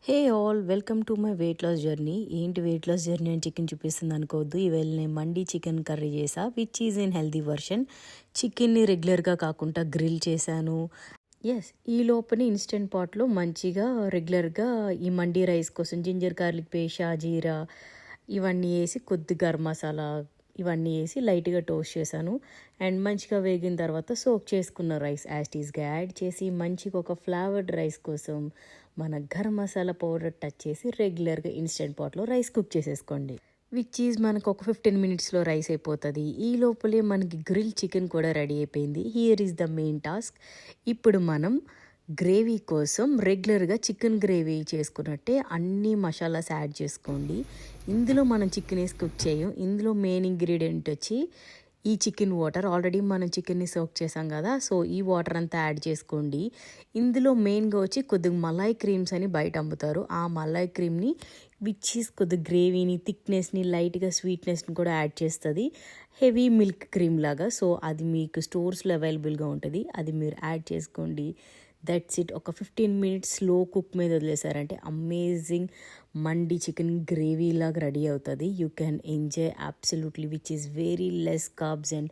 Hey all welcome to my weight loss journey. ఏంటి weight loss journey అని chicken చూపిస్తుంది అనుకోవద్దు. ఈవేళ నేను మండి చికెన్ కర్రీ చేసా, which is in healthy version. చికెన్ని రెగ్యులర్గా కాకుండా గ్రిల్ చేశాను. ఎస్, ఈ లోపల ఇన్స్టెంట్ పాట్లో మంచిగా రెగ్యులర్గా ఈ మండీ రైస్ కోసం జింజర్ గార్లిక్ పేస్ట్, షాజీరా ఇవన్నీ వేసి కొద్ది గరం మసాలా ఇవన్నీ వేసి లైట్గా టోస్ట్ చేశాను. అండ్ మంచిగా వేగిన తర్వాత సోక్ చేసుకున్న రైస్ యాస్టీస్గా యాడ్ చేసి మంచిగా ఒక ఫ్లేవర్డ్ రైస్ కోసం మన గరం మసాలా పౌడర్ టచ్ చేసి రెగ్యులర్గా ఇన్స్టెంట్ పాట్లో రైస్ కుక్ చేసేసుకోండి. విచ్ ఈజ్ మనకు ఒక 15 మినిట్స్లో రైస్ అయిపోతుంది. ఈ లోపలే మనకి గ్రిల్ చికెన్ కూడా రెడీ అయిపోయింది. Here is the main task. ఇప్పుడు మనం గ్రేవీ కోసం రెగ్యులర్గా చికెన్ గ్రేవీ చేసుకున్నట్టే అన్ని మసాలాస్ యాడ్ చేసుకోండి. ఇందులో మనం చికెన్ వేసి కుక్ చేయం. ఇందులో మెయిన్ ఇంగ్రీడియంట్ వచ్చి ఈ చికెన్ వాటర్. ఆల్రెడీ మనం చికెన్ని సోక్ చేసాం కదా, సో ఈ వాటర్ అంతా యాడ్ చేసుకోండి. ఇందులో మెయిన్గా వచ్చి కొద్దిగా మలాయ్ క్రీమ్స్ అని బయట అమ్ముతారు. ఆ మలాయ్ క్రీమ్ని విచ్ ఈస్ కొద్దిగా గ్రేవీని, థిక్నెస్ని, లైట్గా స్వీట్నెస్ని కూడా యాడ్ చేస్తుంది. హెవీ మిల్క్ క్రీమ్ లాగా. సో అది మీకు స్టోర్స్లో అవైలబుల్గా ఉంటుంది, అది మీరు యాడ్ చేసుకోండి. That's it. ఒక 15 మినిట్స్ స్లో కుక్ మీద వదిలేసారంటే అమేజింగ్ మండి చికెన్ గ్రేవీ లాగా రెడీ అవుతుంది. You can enjoy absolutely, which is very less carbs and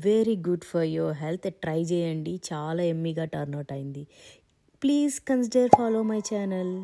very good for your health. Try చేయండి, చాలా ఎమ్మీగా టర్న్అవుట్ అయింది. Please consider follow my channel.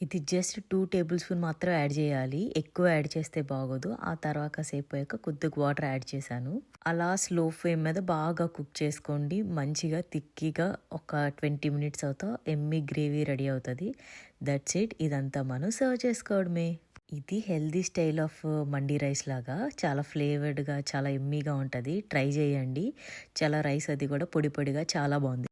ఇది just 2 table spoon మాత్రం add చేయాలి, ఎక్కువ యాడ్ చేస్తే బాగోదు. ఆ తర్వాత కాసేపు అయ్యాక కొద్దిగా వాటర్ యాడ్ చేశాను. అలా స్లో ఫ్లేమ్ మీద బాగా కుక్ చేసుకోండి. మంచిగా థిక్గా ఒక 20 మినిట్స్ అవుతా ఎమ్మి గ్రేవీ రెడీ అవుతుంది. That's it. ఇదంతా మనం సర్వ్ చేసుకోవడమే. ఇది healthy style of mandi rice లాగా చాలా ఫ్లేవర్డ్గా, చాలా ఎమ్మీగా ఉంటుంది. ట్రై చేయండి. చాలా రైస్ అది కూడా పొడి పొడిగా చాలా బాగుంది.